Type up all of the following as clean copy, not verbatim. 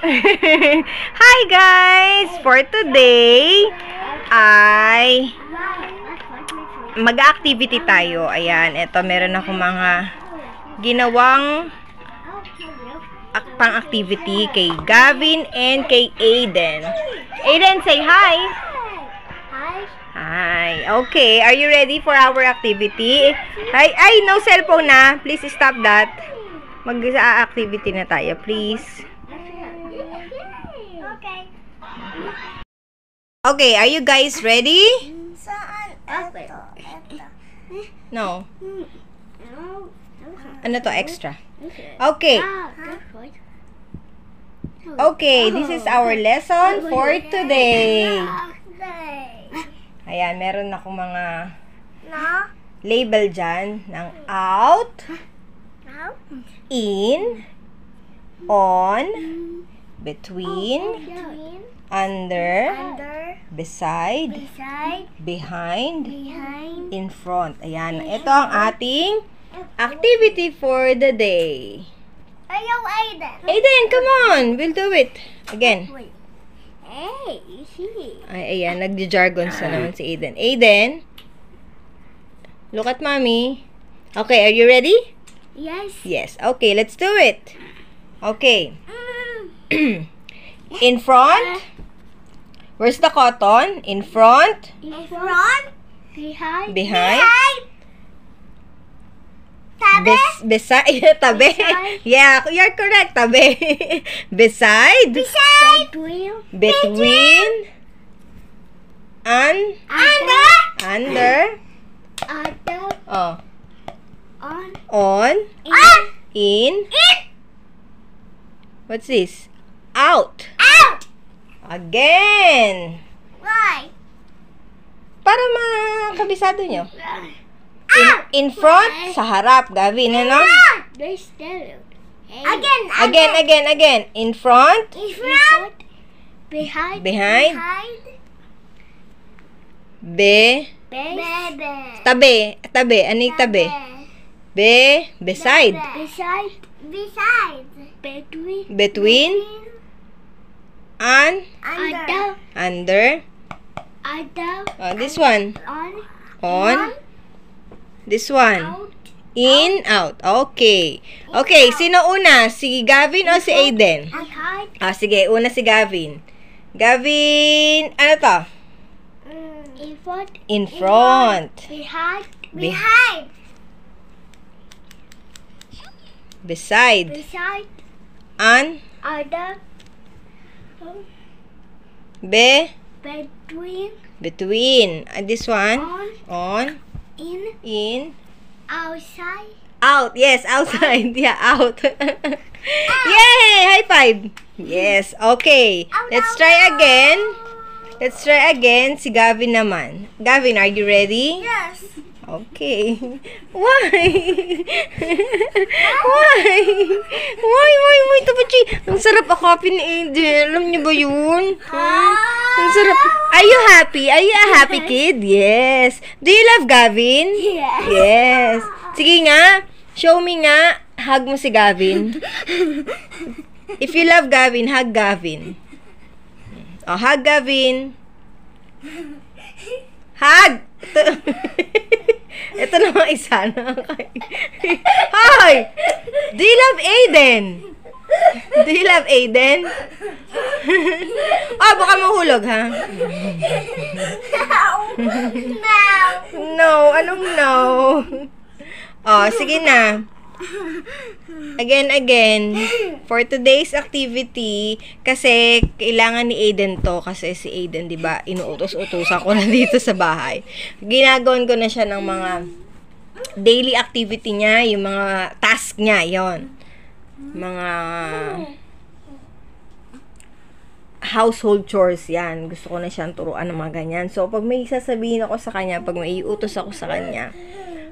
Hi guys! For today ay mag-activity tayo. Ayan, ito meron ako mga ginawang pang-activity kay Gavin and kay Aiden. Aiden, say hi! Hi. Hi. Okay, are you ready for our activity? Ay, no cellphone na. Please stop that. Mag-activity na tayo, please. Okay. Okay, are you guys ready? Saan? Ito. No. No. Ano to, extra? Okay. Okay, this is our lesson for today. Ayan, meron ako mga No. label dyan ng out, No. in, on, between, Between. under, Under. beside, Beside. behind, Behind. in front. Ayan, ito ang ating activity for the day. Ayaw, Aiden. Aiden, come on! We'll do it. Again. Wait. Hey, see. Ay, ayan, nagja-jargon sa naman si Aiden. Aiden, look at mommy. Okay, are you ready? Yes. Yes. Okay, let's do it. Okay. In front. Where's the cotton? In front. In front. Behind. Behind. Tabi. Beside. Tabi. Beside. Yeah, you're correct. Tabi. Beside. Beside. Between. Between. Under. Under. Under. Oh. On. On. In. In. What's this? Out. Out. Again. Why? Para makabisado nyo. Out. In front, sa harap, Gavin, ano? They still. Again. In front, In front. Behind. Behind. Base. Tabi. Ano yung tabi? Beside. Beside. Between. Between, Under. under. Oh, this one. On. This one. Out. In, out. Okay. Okay, sino una? Si Gavin o si Aiden? Behind. Ah, sige, una si Gavin. Gavin, ano to? In front. In front. Behind. Beside. Beside. Under. Between. Between. This one. On. In. In. Outside. Out. Yes, outside. Yeah, out. Yay! High five. Yes. Okay. Let's try again. Si Gavin naman. Gavin, are you ready? Yes. Okay. Why? Why? Tapachi. Ang sarap akapin ni Aiden. Alam niyo ba yun? Ang sarap. Are you happy? Are you a happy kid? Yes. Do you love Gavin? Yes. Yes. Sige nga. Show me nga. Hug mo si Gavin. If you love Gavin, hug Gavin. Oh, hug Gavin. Hug! Ito naman isa na. Hi! Do you love Aiden? Oh, baka mahulog, ha? No. Anong no? Oh, sige na. Again. For today's activity, kasi kailangan ni Aiden to, kasi si Aiden, di ba, inuutos-utosan ko na dito sa bahay. Ginagawan ko na siya ng mga daily activity niya, yung mga task niya, yon. Mga household chores yan. Gusto ko na siyang turuan ng mga ganyan. So, pag may sasabihin ako sa kanya, pag may iutos ako sa kanya,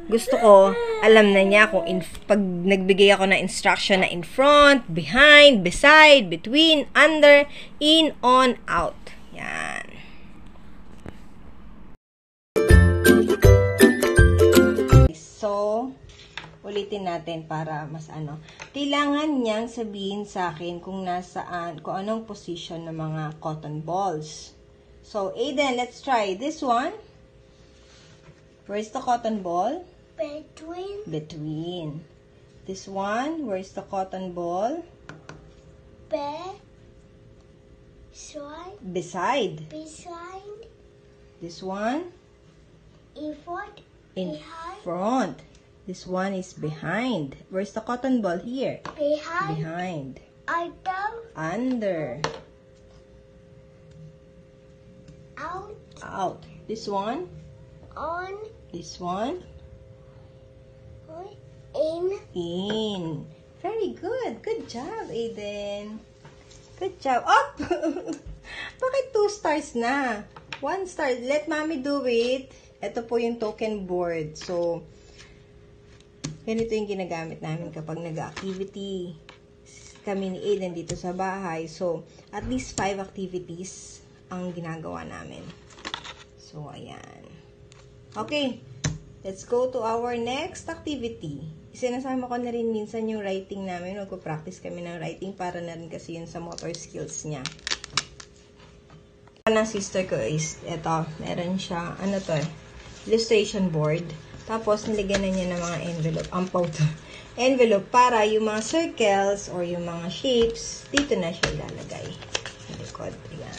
gusto ko, alam na niya kung pag nagbigay ako ng instruction na in front, behind, beside, between, under, in, on, out. Yan. So, ulit ulitin natin para mas ano. Kailangan niyang sabihin sa akin kung nasaan, kung anong position ng mga cotton balls. So, Aiden, let's try this one. Where's the cotton ball? Between. Between. This one, where's the cotton ball? Beside. This one? In front. In Behind. front. This one is behind. Where's the cotton ball here? Behind. Under. Out. Out. This one? On. This one? In. In. Very good. Good job, Aiden. Good job. Oh! Bakit 2 stars na? 1 star. Let mommy do it. Ito po yung token board. So, ganito yung ginagamit namin kapag nag-activity kami ni Aiden dito sa bahay. So, at least 5 activities ang ginagawa namin. So, ayan. Okay. Let's go to our next activity. Sinasama ko na rin minsan yung writing namin. Magpo-practice kami ng writing para na rin kasi yun sa motor skills niya. Ng sister ko is, eto, meron siya, ano to, illustration board. Tapos, niligyan na niya ng mga envelope, envelope para yung mga circles or yung mga shapes, dito na siya ilalagay. Sa likod. Ayan.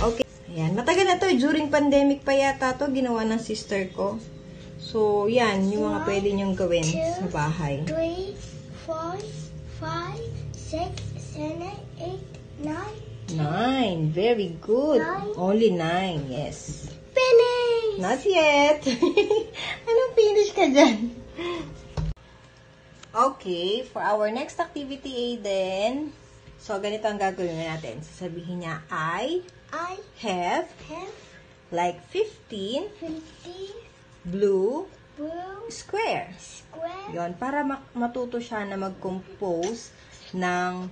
Okay. Ayan. Matagal na to. During pandemic pa yata to, ginawa ng sister ko. So, yan. Yung mga pwede niyong gawin sa bahay. 3, 4, 5, 6, 7, 8, 9. 9. Very good. 9. Only 9. Yes. Finish! Not yet. Anong finish ka dyan? Okay. For our next activity, Aiden. So, ganito ang gagawin natin. Sasabihin niya, I have like 15 blue square. Yon, para matuto siya na mag-compose ng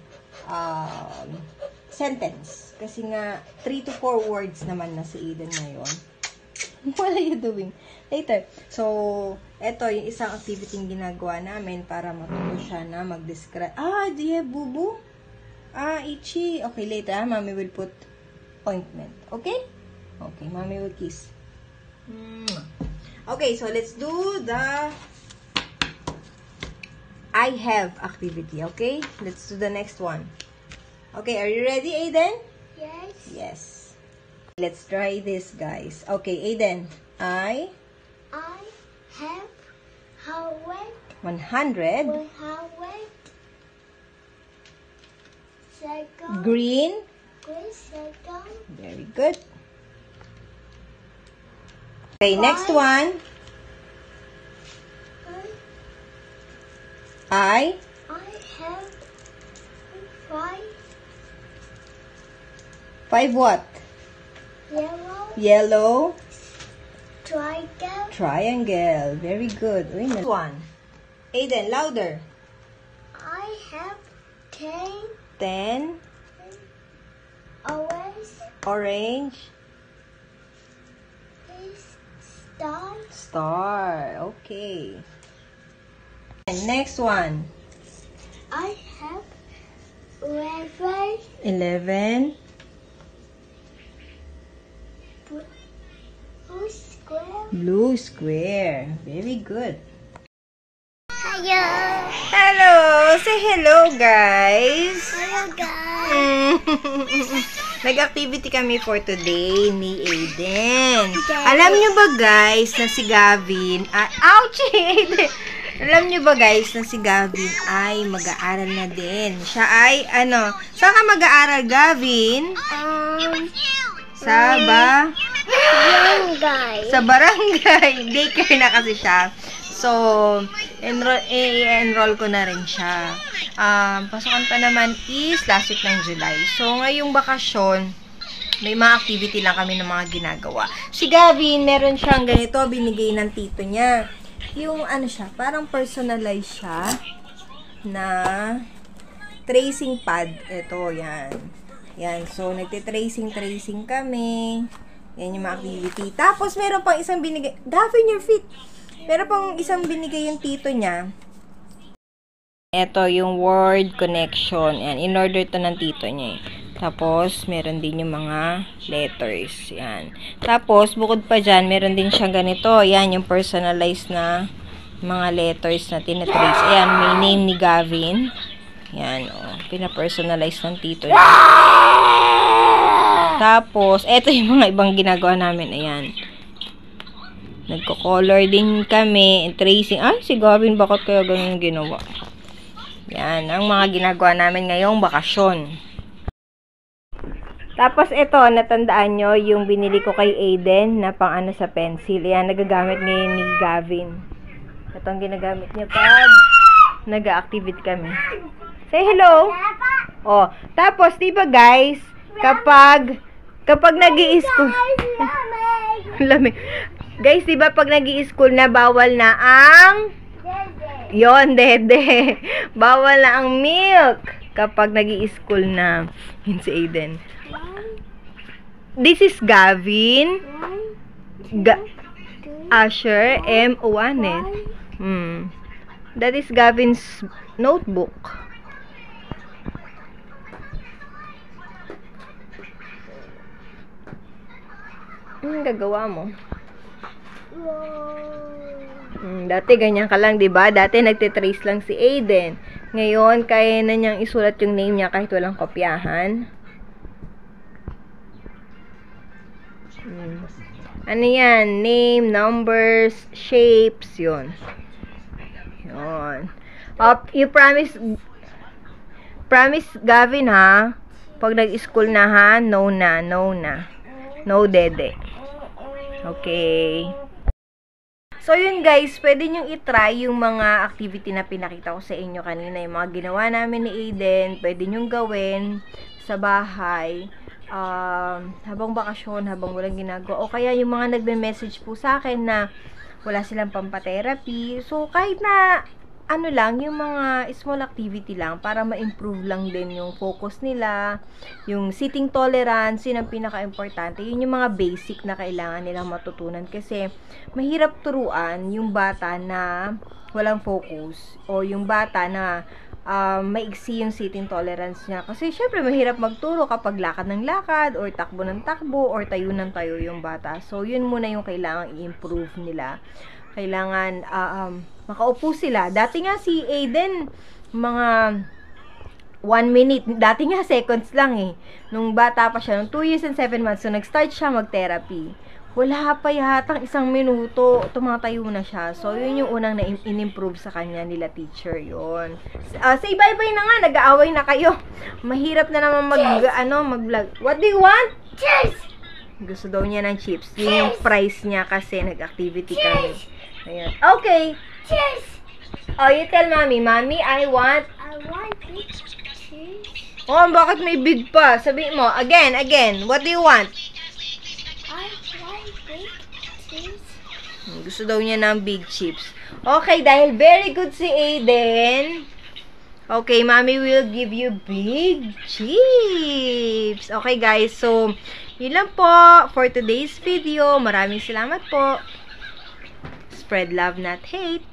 sentence. Kasi nga, 3 to 4 words naman na si Aiden ngayon. What are you doing? Later. So, eto yung isang activity yung ginagawa namin para matuto siya na mag-describe. Do you have boo-boo? Itchy. Okay, later, mommy will put ointment. Okay? Okay, mommy will kiss. Okay, so let's do the I have activity, okay? Let's do the next one. Okay, are you ready, Aiden? Yes. Yes. Let's try this, guys. Okay, Aiden. I have how wet 100 circle green. circle Very good. Okay, next one. I have 5 what? Yellow triangle. Very good. Next one. Aiden, louder. I have 10 orange star. Okay. And next one. I have 11 blue square. Very good. Hello. Hello! Say hello, guys! Hello, guys. Nag-activity kami for today ni Aiden. Alam nyo ba, guys, na si Gavin... ouchie! Aiden! Alam nyo ba, guys, na si Gavin ay mag-aaral na din. Siya ay, saan ka mag-aaral, Gavin? Sa barangay. Daycare na kasi siya. So, enroll ko na rin siya. Pasukan pa naman is last week ng July. So, ngayong bakasyon, may mga activity lang kami ng mga ginagawa. Si Gavin, meron siyang ganito, binigay ng tito niya. Yung siya, parang personalized siya na tracing pad. Ito, yan. Yan, so, nagtitracing kami. Yan yung mga activity. Tapos, meron pang isang binigay. Gavin, your feet. Meron pang isang binigay yung tito niya. Ito, yung word connection. Yan, in-order to ng tito niya eh. Tapos, meron din yung mga letters. Yan. Tapos, bukod pa dyan, meron din siyang ganito. Yan, yung personalized na mga letters na tinatrace. Ayan, may name ni Gavin. Yan, oh. Pina-personalize ng tito niya. Tapos, eto yung mga ibang ginagawa namin. Ayan. Nagko-color din kami. Tracing. Ay, si Gavin, bakit kaya ganun ginawa? Yan, ang mga ginagawa namin ngayong bakasyon. Tapos ito, natandaan nyo yung binili ko kay Aiden na pang ano sa pencil. Yan, nagagamit ngayon ni Gavin. Ito ang ginagamit niya pag nag-activate kami. Say hello! Oh, tapos, diba guys, kapag nag-i-school, lamig. Guys, diba pag nag-i-school na, bawal na ang yon, dede. Bawal na ang milk kapag nag-i-school na. Yun si Aiden. This is Gavin. Asher. M-O-N-E. That is Gavin's notebook. Anong gagawa mo? Dati ganyan ka lang, 'di ba? Dati nagte-trace lang si Aiden. Ngayon, kaya na niyang isulat yung name niya kahit walang kopyahan. Ano yan? Name, numbers, shapes, yun. Yun. You promise Gavin, ha? Pag nag-school na, ha? No na. No dede. Okay. So, yun guys, pwede nyo itry yung mga activity na pinakita ko sa inyo kanina. Yung mga ginawa namin ni Aiden, pwede nyo gawin sa bahay. Habang bakasyon, habang walang ginagawa. O kaya yung mga nagme-message po sa akin na wala silang pampatherapy. So, kahit na ano lang, yung mga small activity lang para ma-improve lang din yung focus nila, yung sitting tolerance, yun ang pinaka-importante. Yun yung mga basic na kailangan nilang matutunan kasi mahirap turuan yung bata na walang focus o yung bata na maigsi yung sitting tolerance niya. Kasi syempre mahirap magturo kapag lakad ng lakad or takbo ng takbo or tayo ng tayo yung bata. So yun muna yung kailangan i-improve nila. Kailangan makaupo sila. Dati nga si Aiden, mga 1 minute. Dati nga seconds lang eh. Nung bata pa siya, nung 2 years and 7 months, so nag-start siya mag-therapy. Wala pa yatang 1 minuto, tumatayo na siya. So, yun yung unang in-improve sa kanya nila teacher yun. Say bye-bye na nga, nag-aaway na kayo. Mahirap na naman mag-vlog. What do you want? Cheers! Gusto daw niya ng chips. Yun yung price niya kasi nag-activity kami. Ayan. Okay. Cheers! Oh, you tell mommy. Mommy, I want big cheese. Oh, bakit may big pa? Sabi mo, again. What do you want? I want big cheese. Gusto daw niya ng big chips. Okay, dahil very good si Aiden. Okay, mommy will give you big chips. Okay, guys. So, yun lang po for today's video. Maraming salamat po. Spread love, not hate.